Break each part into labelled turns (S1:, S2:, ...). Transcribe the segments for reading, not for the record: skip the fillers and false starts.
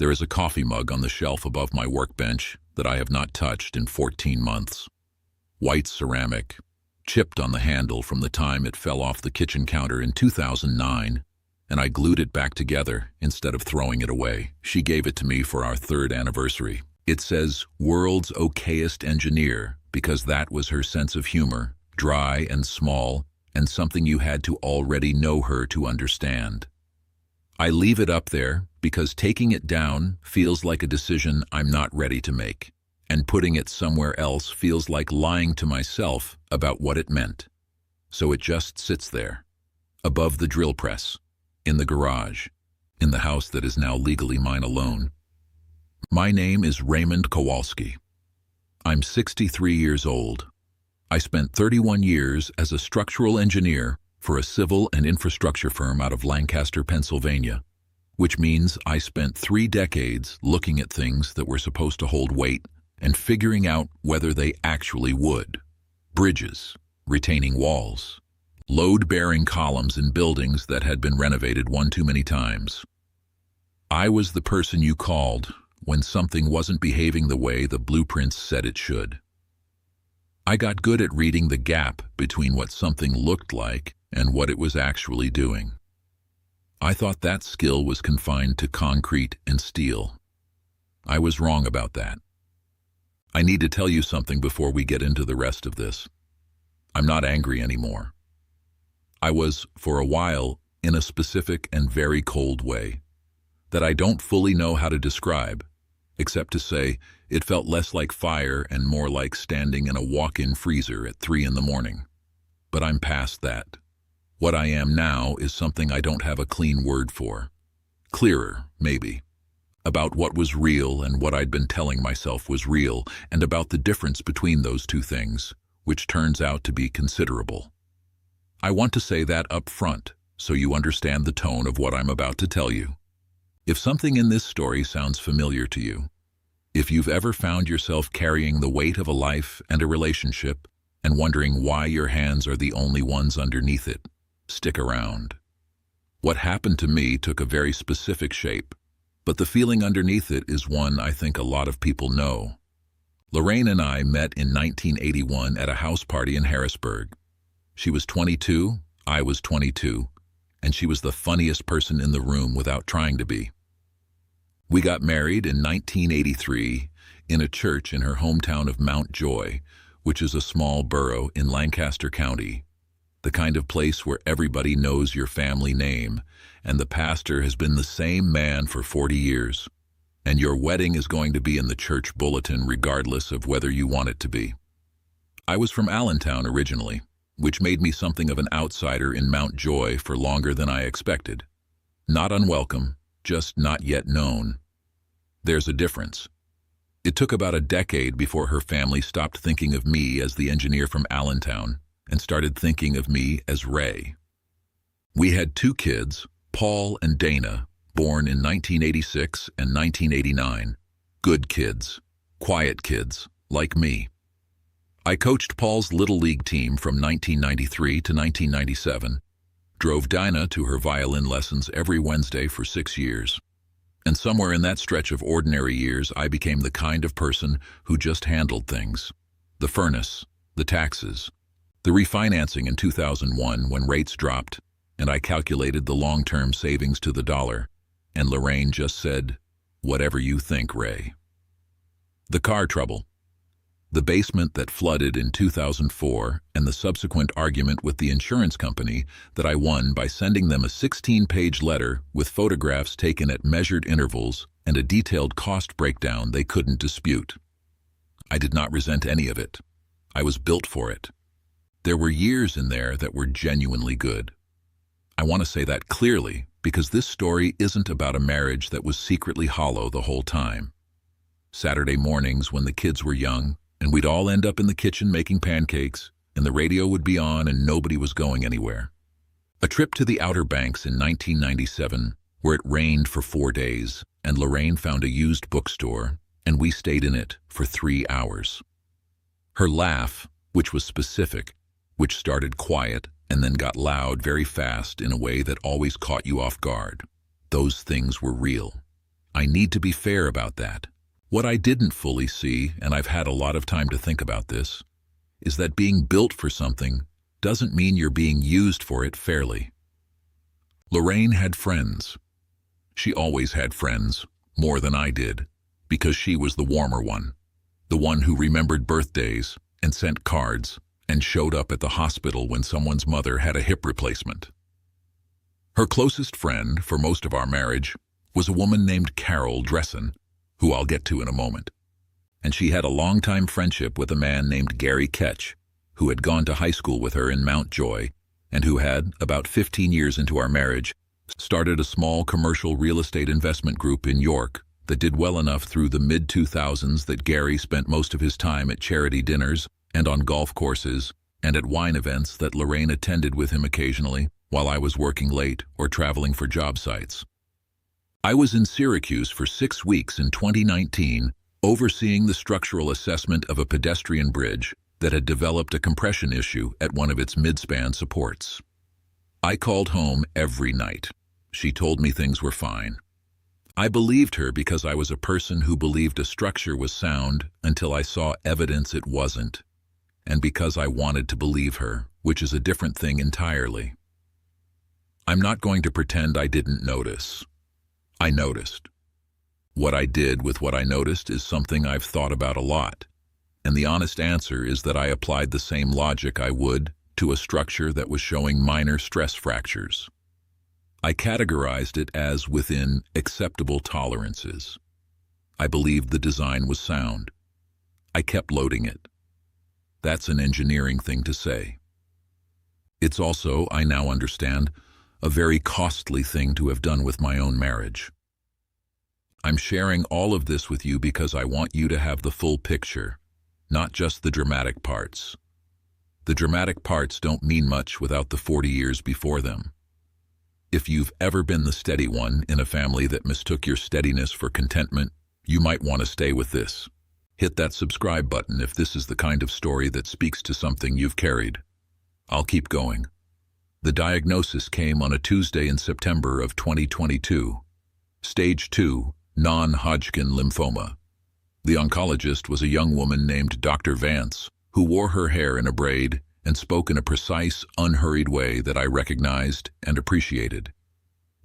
S1: There is a coffee mug on the shelf above my workbench that I have not touched in 14 months. White ceramic, chipped on the handle from the time it fell off the kitchen counter in 2009, and I glued it back together instead of throwing it away. She gave it to me for our 3rd anniversary. It says, "World's okayest engineer," because that was her sense of humor, dry and small, and something you had to already know her to understand. I leave it up there because taking it down feels like a decision I'm not ready to make, and putting it somewhere else feels like lying to myself about what it meant. So it just sits there, above the drill press, in the garage, in the house that is now legally mine alone. My name is Raymond Kowalski. I'm 63 years old. I spent 31 years as a structural engineer for a civil and infrastructure firm out of Lancaster, Pennsylvania, which means I spent 3 decades looking at things that were supposed to hold weight and figuring out whether they actually would. Bridges, retaining walls, load-bearing columns in buildings that had been renovated one too many times. I was the person you called when something wasn't behaving the way the blueprints said it should. I got good at reading the gap between what something looked like and what it was actually doing. I thought that skill was confined to concrete and steel. I was wrong about that. I need to tell you something before we get into the rest of this. I'm not angry anymore. I was, for a while, in a specific and very cold way that I don't fully know how to describe, except to say it felt less like fire and more like standing in a walk-in freezer at 3 in the morning. But I'm past that. What I am now is something I don't have a clean word for. Clearer, maybe. About what was real and what I'd been telling myself was real, and about the difference between those two things, which turns out to be considerable. I want to say that up front, so you understand the tone of what I'm about to tell you. If something in this story sounds familiar to you, if you've ever found yourself carrying the weight of a life and a relationship and wondering why your hands are the only ones underneath it, stick around. What happened to me took a very specific shape, but the feeling underneath it is one I think a lot of people know. Lorraine and I met in 1981 at a house party in Harrisburg. She was 22, I was 22, and she was the funniest person in the room without trying to be. We got married in 1983 in a church in her hometown of Mount Joy, which is a small borough in Lancaster County, the kind of place where everybody knows your family name, and the pastor has been the same man for 40 years, and your wedding is going to be in the church bulletin regardless of whether you want it to be. I was from Allentown originally, which made me something of an outsider in Mount Joy for longer than I expected. Not unwelcome, just not yet known. There's a difference. It took about a decade before her family stopped thinking of me as the engineer from Allentown and started thinking of me as Ray. We had 2 kids, Paul and Dana, born in 1986 and 1989. Good kids, quiet kids, like me. I coached Paul's Little League team from 1993 to 1997, drove Dinah to her violin lessons every Wednesday for 6 years. And somewhere in that stretch of ordinary years, I became the kind of person who just handled things. The furnace, the taxes, the refinancing in 2001 when rates dropped, and I calculated the long-term savings to the dollar, and Lorraine just said, "Whatever you think, Ray." The car trouble. The basement that flooded in 2004 and the subsequent argument with the insurance company that I won by sending them a 16-page letter with photographs taken at measured intervals and a detailed cost breakdown they couldn't dispute. I did not resent any of it. I was built for it. There were years in there that were genuinely good. I want to say that clearly because this story isn't about a marriage that was secretly hollow the whole time. Saturday mornings when the kids were young, and we'd all end up in the kitchen making pancakes, and the radio would be on and nobody was going anywhere. A trip to the Outer Banks in 1997, where it rained for 4 days, and Lorraine found a used bookstore, and we stayed in it for 3 hours. Her laugh, which was specific, which started quiet and then got loud very fast in a way that always caught you off guard. Those things were real. I need to be fair about that. What I didn't fully see, and I've had a lot of time to think about this, is that being built for something doesn't mean you're being used for it fairly. Lorraine had friends. She always had friends, more than I did, because she was the warmer one, the one who remembered birthdays and sent cards and showed up at the hospital when someone's mother had a hip replacement. Her closest friend for most of our marriage was a woman named Carol Dressen, who I'll get to in a moment. And she had a long-time friendship with a man named Gary Ketch, who had gone to high school with her in Mount Joy, and who had, about 15 years into our marriage, started a small commercial real estate investment group in York that did well enough through the mid-2000s that Gary spent most of his time at charity dinners and on golf courses and at wine events that Lorraine attended with him occasionally while I was working late or traveling for job sites. I was in Syracuse for 6 weeks in 2019, overseeing the structural assessment of a pedestrian bridge that had developed a compression issue at one of its midspan supports. I called home every night. She told me things were fine. I believed her because I was a person who believed a structure was sound until I saw evidence it wasn't, and because I wanted to believe her, which is a different thing entirely. I'm not going to pretend I didn't notice. I noticed. What I did with what I noticed is something I've thought about a lot, and the honest answer is that I applied the same logic I would to a structure that was showing minor stress fractures. I categorized it as within acceptable tolerances. I believed the design was sound. I kept loading it. That's an engineering thing to say. It's also, I now understand, a very costly thing to have done with my own marriage. I'm sharing all of this with you because I want you to have the full picture, not just the dramatic parts. The dramatic parts don't mean much without the 40 years before them. If you've ever been the steady one in a family that mistook your steadiness for contentment, you might want to stay with this. Hit that subscribe button if this is the kind of story that speaks to something you've carried. I'll keep going. The diagnosis came on a Tuesday in September of 2022. Stage 2, non-Hodgkin lymphoma. The oncologist was a young woman named Dr. Vance, who wore her hair in a braid and spoke in a precise, unhurried way that I recognized and appreciated.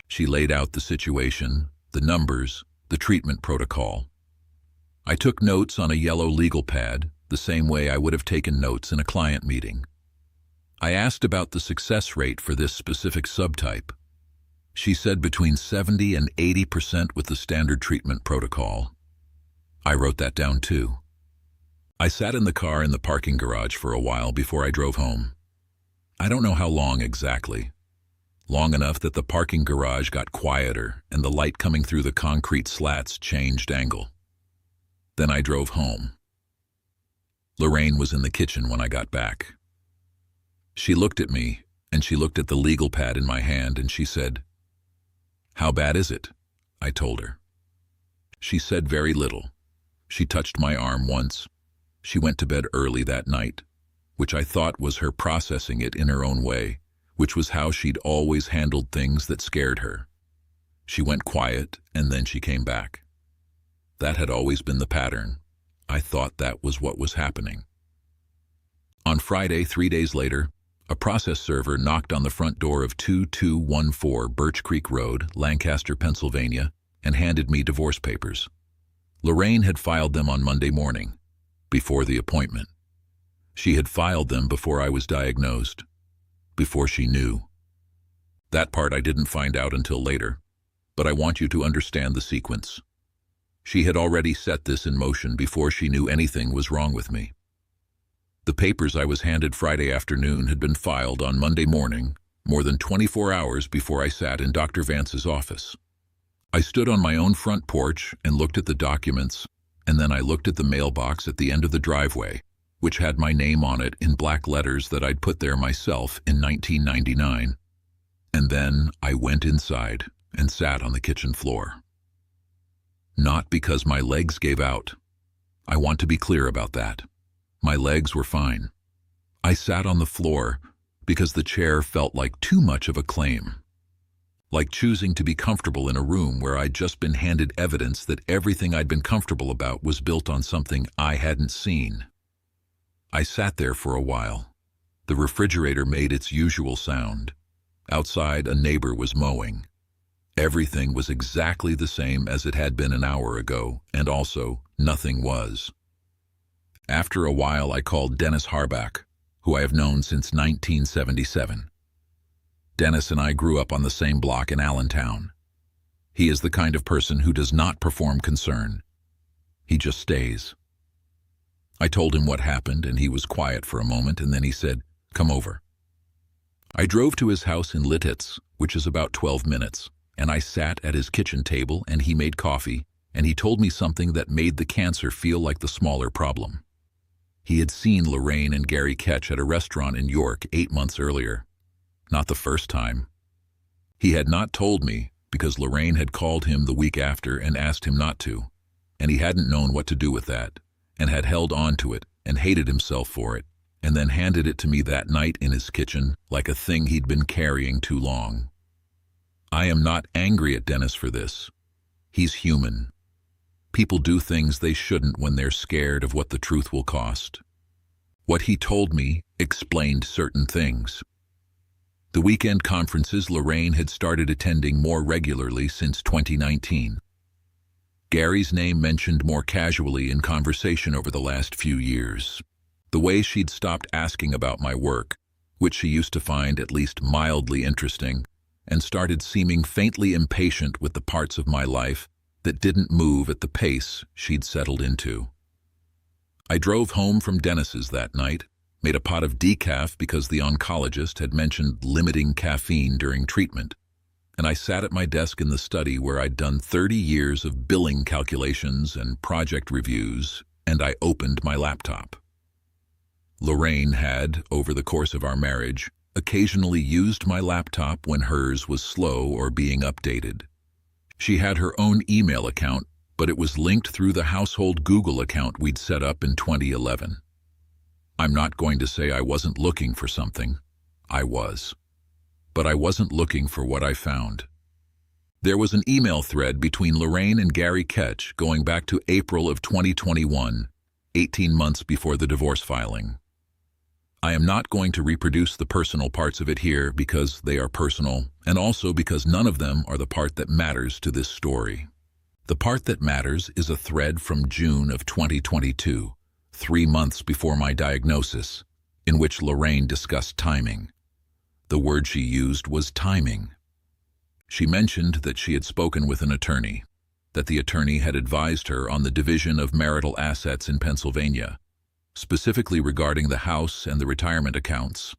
S1: She laid out the situation, the numbers, the treatment protocol. I took notes on a yellow legal pad, the same way I would have taken notes in a client meeting. I asked about the success rate for this specific subtype. She said between 70 and 80% with the standard treatment protocol. I wrote that down too. I sat in the car in the parking garage for a while before I drove home. I don't know how long exactly. Long enough that the parking garage got quieter and the light coming through the concrete slats changed angle. Then I drove home. Lorraine was in the kitchen when I got back. She looked at me, and she looked at the legal pad in my hand, and she said, "How bad is it?" I told her. She said very little. She touched my arm once. She went to bed early that night, which I thought was her processing it in her own way, which was how she'd always handled things that scared her. She went quiet, and then she came back. That had always been the pattern. I thought that was what was happening. On Friday, 3 days later, a process server knocked on the front door of 2214 Birch Creek Road, Lancaster, Pennsylvania, and handed me divorce papers. Lorraine had filed them on Monday morning, before the appointment. She had filed them before I was diagnosed, before she knew. That part I didn't find out until later, but I want you to understand the sequence. She had already set this in motion before she knew anything was wrong with me. The papers I was handed Friday afternoon had been filed on Monday morning, more than 24 hours before I sat in Dr. Vance's office. I stood on my own front porch and looked at the documents, and then I looked at the mailbox at the end of the driveway, which had my name on it in black letters that I'd put there myself in 1999. And then I went inside and sat on the kitchen floor. Not because my legs gave out. I want to be clear about that. My legs were fine. I sat on the floor because the chair felt like too much of a claim. like choosing to be comfortable in a room where I'd just been handed evidence that everything I'd been comfortable about was built on something I hadn't seen. I sat there for a while. The refrigerator made its usual sound. Outside, a neighbor was mowing. Everything was exactly the same as it had been an hour ago, and also, nothing was. After a while, I called Dennis Harbach, who I have known since 1977. Dennis and I grew up on the same block in Allentown. He is the kind of person who does not perform concern. He just stays. I told him what happened, and he was quiet for a moment, and then he said, "Come over." I drove to his house in Lititz, which is about 12 minutes, and I sat at his kitchen table, and he made coffee, and he told me something that made the cancer feel like the smaller problem. He had seen Lorraine and Gary Ketch at a restaurant in York 8 months earlier. Not the first time. He had not told me because Lorraine had called him the week after and asked him not to, and he hadn't known what to do with that, and had held on to it and hated himself for it, and then handed it to me that night in his kitchen like a thing he'd been carrying too long. I am not angry at Dennis for this. He's human. People do things they shouldn't when they're scared of what the truth will cost. What he told me explained certain things. The weekend conferences Lorraine had started attending more regularly since 2019. Gary's name mentioned more casually in conversation over the last few years. The way she'd stopped asking about my work, which she used to find at least mildly interesting, and started seeming faintly impatient with the parts of my life that didn't move at the pace she'd settled into. I drove home from Dennis's that night, made a pot of decaf because the oncologist had mentioned limiting caffeine during treatment, and I sat at my desk in the study where I'd done 30 years of billing calculations and project reviews, and I opened my laptop. Lorraine had, over the course of our marriage, occasionally used my laptop when hers was slow or being updated. She had her own email account, but it was linked through the household Google account we'd set up in 2011. I'm not going to say I wasn't looking for something. I was. But I wasn't looking for what I found. There was an email thread between Lorraine and Gary Ketch going back to April of 2021, 18 months before the divorce filing. I am not going to reproduce the personal parts of it here because they are personal, and also because none of them are the part that matters to this story. The part that matters is a thread from June of 2022, 3 months before my diagnosis, in which Lorraine discussed timing. The word she used was timing. She mentioned that she had spoken with an attorney, that the attorney had advised her on the division of marital assets in Pennsylvania, specifically regarding the house and the retirement accounts,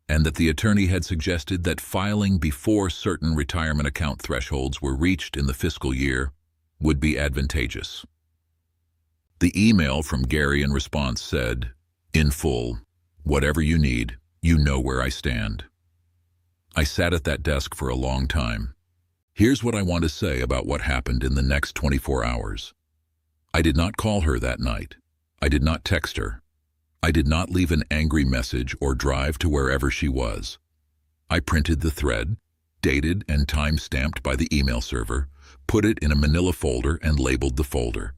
S1: and that the attorney had suggested that filing before certain retirement account thresholds were reached in the fiscal year would be advantageous. The email from Gary in response said, "In full, whatever you need, you know where I stand." I sat at that desk for a long time. Here's what I want to say about what happened in the next 24 hours. I did not call her that night. I did not text her. I did not leave an angry message or drive to wherever she was. I printed the thread, dated and time-stamped by the email server, put it in a manila folder and labeled the folder.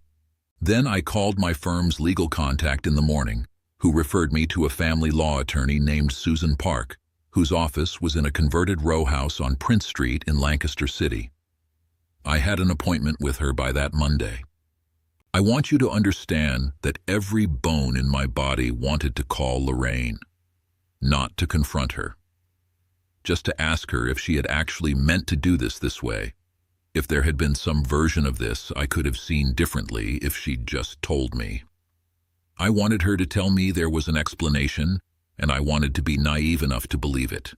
S1: Then I called my firm's legal contact in the morning, who referred me to a family law attorney named Susan Park, whose office was in a converted row house on Prince Street in Lancaster City. I had an appointment with her by that Monday. I want you to understand that every bone in my body wanted to call Lorraine, not to confront her. Just to ask her if she had actually meant to do this way. If there had been some version of this I could have seen differently if she'd just told me. I wanted her to tell me there was an explanation, and I wanted to be naive enough to believe it.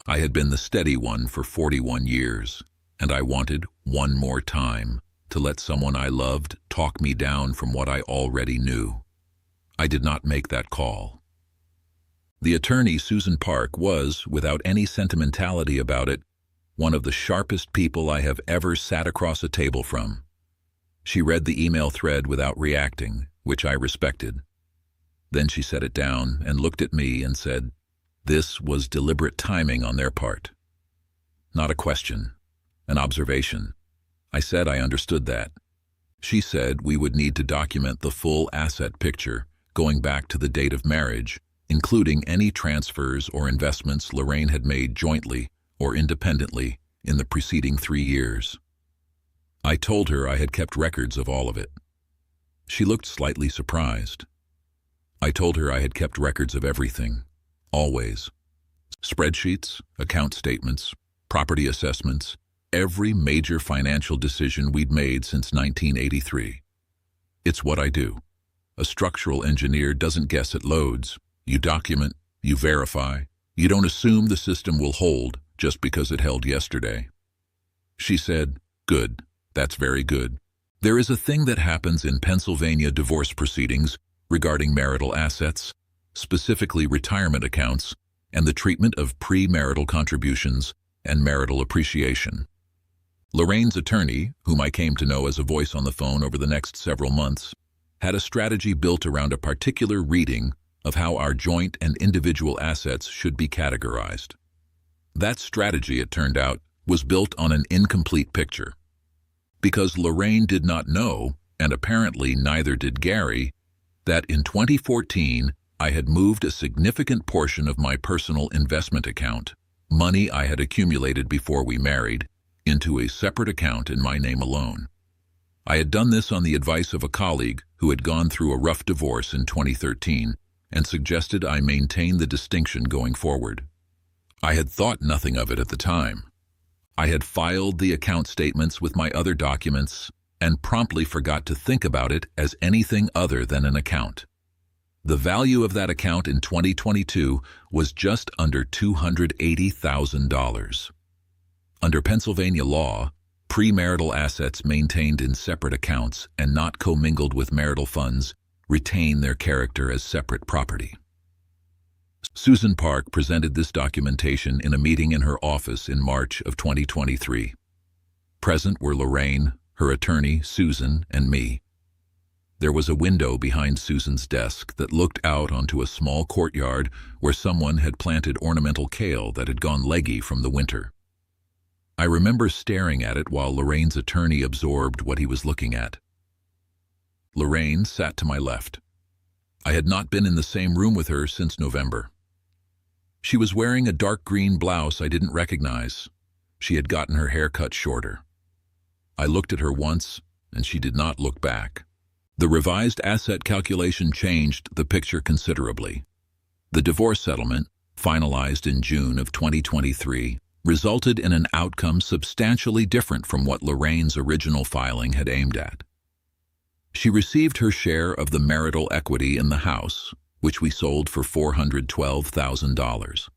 S1: I had been the steady one for 41 years, and I wanted one more time to let someone I loved talk me down from what I already knew. I did not make that call. The attorney, Susan Park, was, without any sentimentality about it, one of the sharpest people I have ever sat across a table from. She read the email thread without reacting, which I respected. Then she set it down and looked at me and said, "This was deliberate timing on their part." not a question, an observation. I said I understood that. She said we would need to document the full asset picture, going back to the date of marriage, including any transfers or investments Lorraine had made jointly or independently in the preceding 3 years. I told her I had kept records of all of it. She looked slightly surprised. I told her I had kept records of everything, always. Spreadsheets, account statements, property assessments, every major financial decision we'd made since 1983. It's what I do. A structural engineer doesn't guess at loads. You document, you verify. You don't assume the system will hold just because it held yesterday. She said, "Good, that's very good. There is a thing that happens in Pennsylvania divorce proceedings regarding marital assets, specifically retirement accounts, and the treatment of pre-marital contributions and marital appreciation." Lorraine's attorney, whom I came to know as a voice on the phone over the next several months, had a strategy built around a particular reading of how our joint and individual assets should be categorized. That strategy, it turned out, was built on an incomplete picture. Because Lorraine did not know, and apparently neither did Gary, that in 2014 I had moved a significant portion of my personal investment account, money I had accumulated before we married, into a separate account in my name alone. I had done this on the advice of a colleague who had gone through a rough divorce in 2013 and suggested I maintain the distinction going forward. I had thought nothing of it at the time. I had filed the account statements with my other documents and promptly forgot to think about it as anything other than an account. The value of that account in 2022 was just under $280,000. Under Pennsylvania law, pre-marital assets maintained in separate accounts and not commingled with marital funds retain their character as separate property. Susan Park presented this documentation in a meeting in her office in March of 2023. Present were Lorraine, her attorney, Susan, and me. There was a window behind Susan's desk that looked out onto a small courtyard where someone had planted ornamental kale that had gone leggy from the winter. I remember staring at it while Lorraine's attorney absorbed what he was looking at. Lorraine sat to my left. I had not been in the same room with her since November. She was wearing a dark green blouse I didn't recognize. She had gotten her hair cut shorter. I looked at her once, and she did not look back. The revised asset calculation changed the picture considerably. The divorce settlement, finalized in June of 2023, resulted in an outcome substantially different from what Lorraine's original filing had aimed at. She received her share of the marital equity in the house, which we sold for $412,000.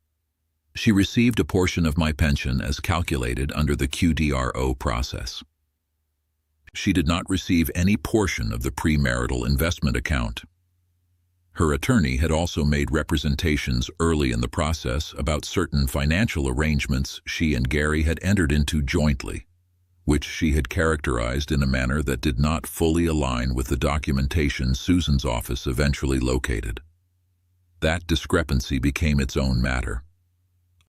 S1: She received a portion of my pension as calculated under the QDRO process. She did not receive any portion of the pre-marital investment account. Her attorney had also made representations early in the process about certain financial arrangements she and Gary had entered into jointly, which she had characterized in a manner that did not fully align with the documentation Susan's office eventually located. That discrepancy became its own matter.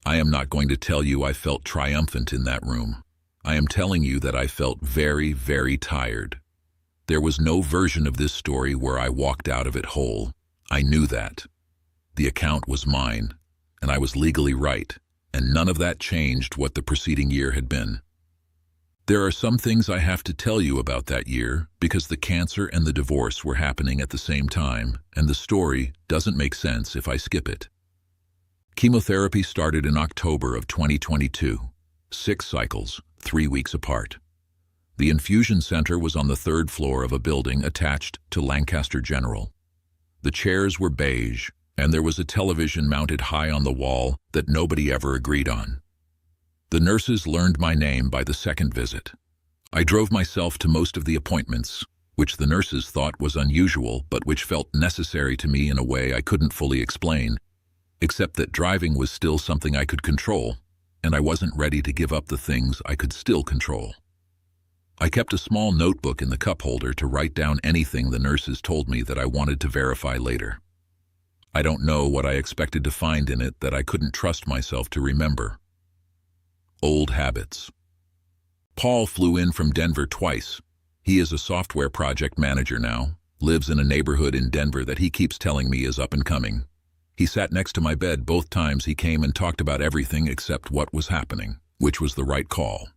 S1: I am not going to tell you I felt triumphant in that room. I am telling you that I felt very, very tired. There was no version of this story where I walked out of it whole. I knew that. The account was mine, and I was legally right, and none of that changed what the preceding year had been. There are some things I have to tell you about that year because the cancer and the divorce were happening at the same time, and the story doesn't make sense if I skip it. Chemotherapy started in October of 2022, 6 cycles, 3 weeks apart. The infusion center was on the 3rd floor of a building attached to Lancaster General. The chairs were beige, and there was a television mounted high on the wall that nobody ever agreed on. The nurses learned my name by the 2nd visit. I drove myself to most of the appointments, which the nurses thought was unusual but which felt necessary to me in a way I couldn't fully explain, except that driving was still something I could control, and I wasn't ready to give up the things I could still control. I kept a small notebook in the cup holder to write down anything the nurses told me that I wanted to verify later. I don't know what I expected to find in it that I couldn't trust myself to remember. Old habits. Paul flew in from Denver twice. He is a software project manager now, lives in a neighborhood in Denver that he keeps telling me is up and coming. He sat next to my bed both times he came and talked about everything except what was happening, which was the right call.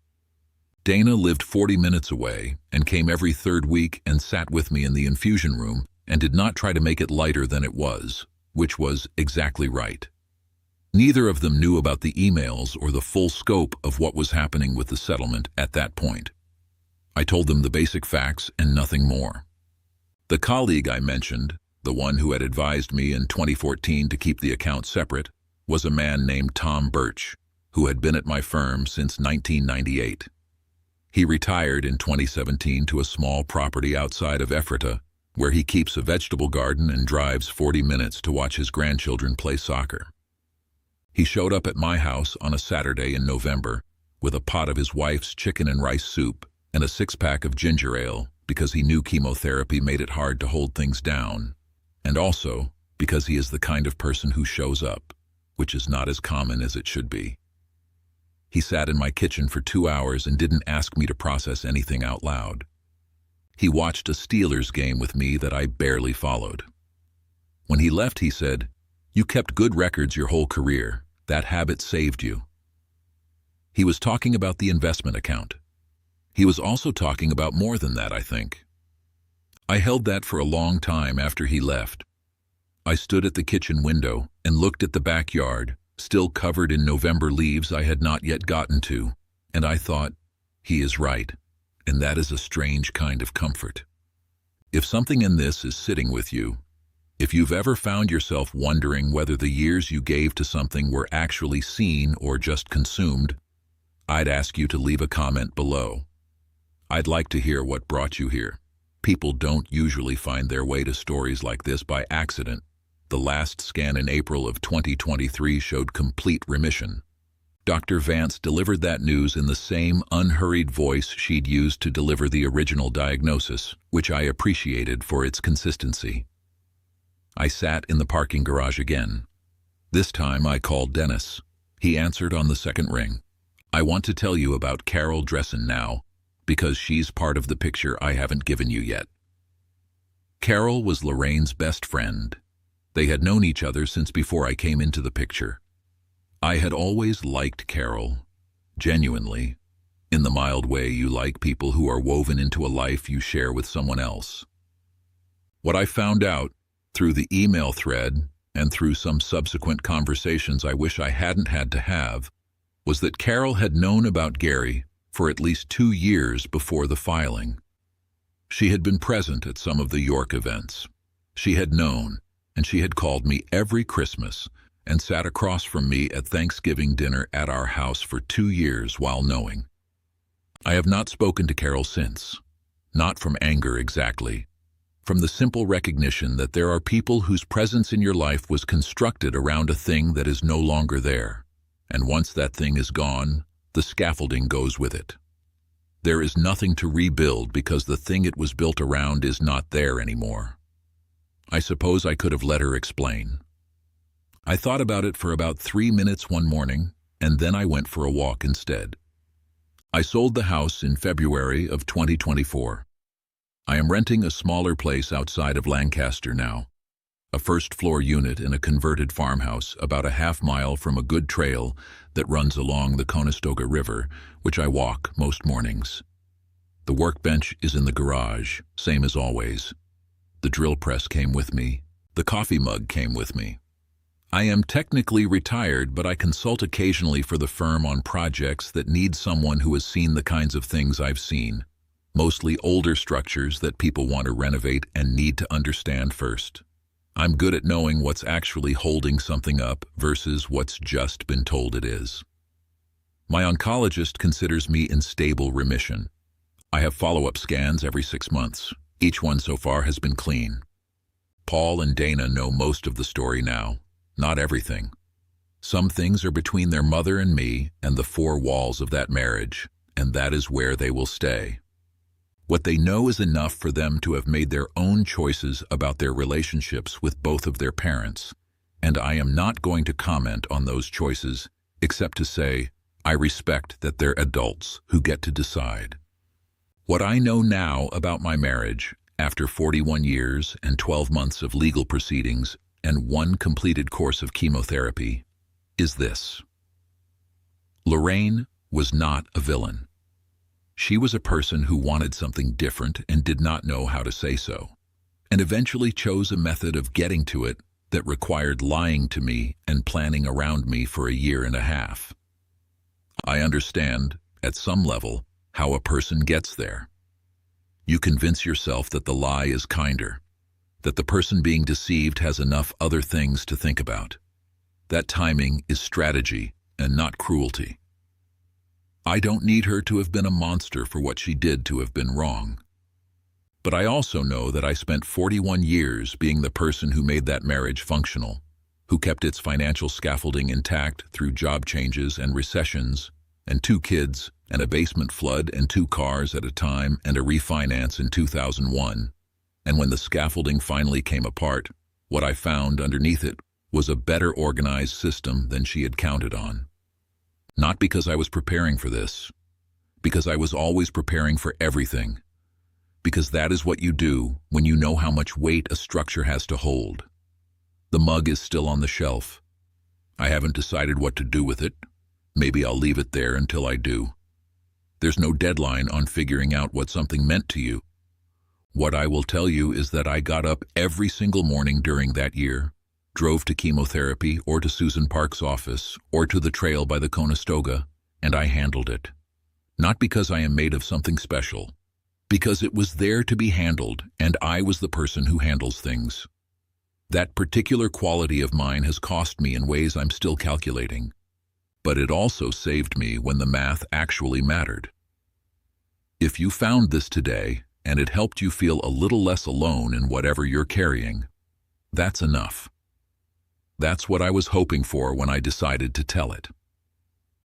S1: Dana lived 40 minutes away and came every third week and sat with me in the infusion room and did not try to make it lighter than it was, which was exactly right. Neither of them knew about the emails or the full scope of what was happening with the settlement at that point. I told them the basic facts and nothing more. The colleague I mentioned, the one who had advised me in 2014 to keep the account separate, was a man named Tom Birch, who had been at my firm since 1998. He retired in 2017 to a small property outside of Ephrata, where he keeps a vegetable garden and drives 40 minutes to watch his grandchildren play soccer. He showed up at my house on a Saturday in November with a pot of his wife's chicken and rice soup and a six-pack of ginger ale because he knew chemotherapy made it hard to hold things down, and also because he is the kind of person who shows up, which is not as common as it should be. He sat in my kitchen for 2 hours and didn't ask me to process anything out loud. He watched a Steelers game with me that I barely followed. When he left, he said, "You kept good records your whole career. That habit saved you." He was talking about the investment account. He was also talking about more than that, I think. I held that for a long time after he left. I stood at the kitchen window and looked at the backyard, still covered in November leaves I had not yet gotten to, and I thought, he is right, and that is a strange kind of comfort. If something in this is sitting with you, if you've ever found yourself wondering whether the years you gave to something were actually seen or just consumed, I'd ask you to leave a comment below. I'd like to hear what brought you here. People don't usually find their way to stories like this by accident. The last scan in April of 2023 showed complete remission. Dr. Vance delivered that news in the same unhurried voice she'd used to deliver the original diagnosis, which I appreciated for its consistency. I sat in the parking garage again. This time I called Dennis. He answered on the second ring. "I want to tell you about Carol Dressen now, because she's part of the picture I haven't given you yet." Carol was Lorraine's best friend. They had known each other since before I came into the picture. I had always liked Carol, genuinely, in the mild way you like people who are woven into a life you share with someone else. What I found out, through the email thread and through some subsequent conversations I wish I hadn't had to have, was that Carol had known about Gary for at least 2 years before the filing. She had been present at some of the York events. She had known, and she had called me every Christmas and sat across from me at Thanksgiving dinner at our house for 2 years while knowing. I have not spoken to Carol since, not from anger exactly, from the simple recognition that there are people whose presence in your life was constructed around a thing that is no longer there, and once that thing is gone, the scaffolding goes with it. There is nothing to rebuild because the thing it was built around is not there anymore. I suppose I could have let her explain. I thought about it for about 3 minutes one morning, and then I went for a walk instead. I sold the house in February of 2024. I am renting a smaller place outside of Lancaster now, a first-floor unit in a converted farmhouse about a half-mile from a good trail that runs along the Conestoga River, which I walk most mornings. The workbench is in the garage, same as always. The drill press came with me. The coffee mug came with me. I am technically retired, but I consult occasionally for the firm on projects that need someone who has seen the kinds of things I've seen. Mostly older structures that people want to renovate and need to understand first. I'm good at knowing what's actually holding something up versus what's just been told it is. My oncologist considers me in stable remission. I have follow-up scans every 6 months. Each one so far has been clean. Paul and Dana know most of the story now, not everything. Some things are between their mother and me and the 4 walls of that marriage, and that is where they will stay. What they know is enough for them to have made their own choices about their relationships with both of their parents, and I am not going to comment on those choices except to say, I respect that they're adults who get to decide. What I know now about my marriage, after 41 years and 12 months of legal proceedings and one completed course of chemotherapy, is this. Lorraine was not a villain. She was a person who wanted something different and did not know how to say so, and eventually chose a method of getting to it that required lying to me and planning around me for a year and a half. I understand, at some level, how a person gets there. You convince yourself that the lie is kinder, that the person being deceived has enough other things to think about. That timing is strategy and not cruelty. I don't need her to have been a monster for what she did to have been wrong. But I also know that I spent 41 years being the person who made that marriage functional, who kept its financial scaffolding intact through job changes and recessions, and 2 kids, and a basement flood and 2 cars at a time and a refinance in 2001. And when the scaffolding finally came apart, what I found underneath it was a better organized system than she had counted on. Not because I was preparing for this, because I was always preparing for everything, because that is what you do when you know how much weight a structure has to hold. The mug is still on the shelf. I haven't decided what to do with it. Maybe I'll leave it there until I do. There's no deadline on figuring out what something meant to you. What I will tell you is that I got up every single morning during that year, drove to chemotherapy or to Susan Park's office or to the trail by the Conestoga, and I handled it. Not because I am made of something special, because it was there to be handled, and I was the person who handles things. That particular quality of mine has cost me in ways I'm still calculating, but it also saved me when the math actually mattered. If you found this today, and it helped you feel a little less alone in whatever you're carrying, that's enough. That's what I was hoping for when I decided to tell it.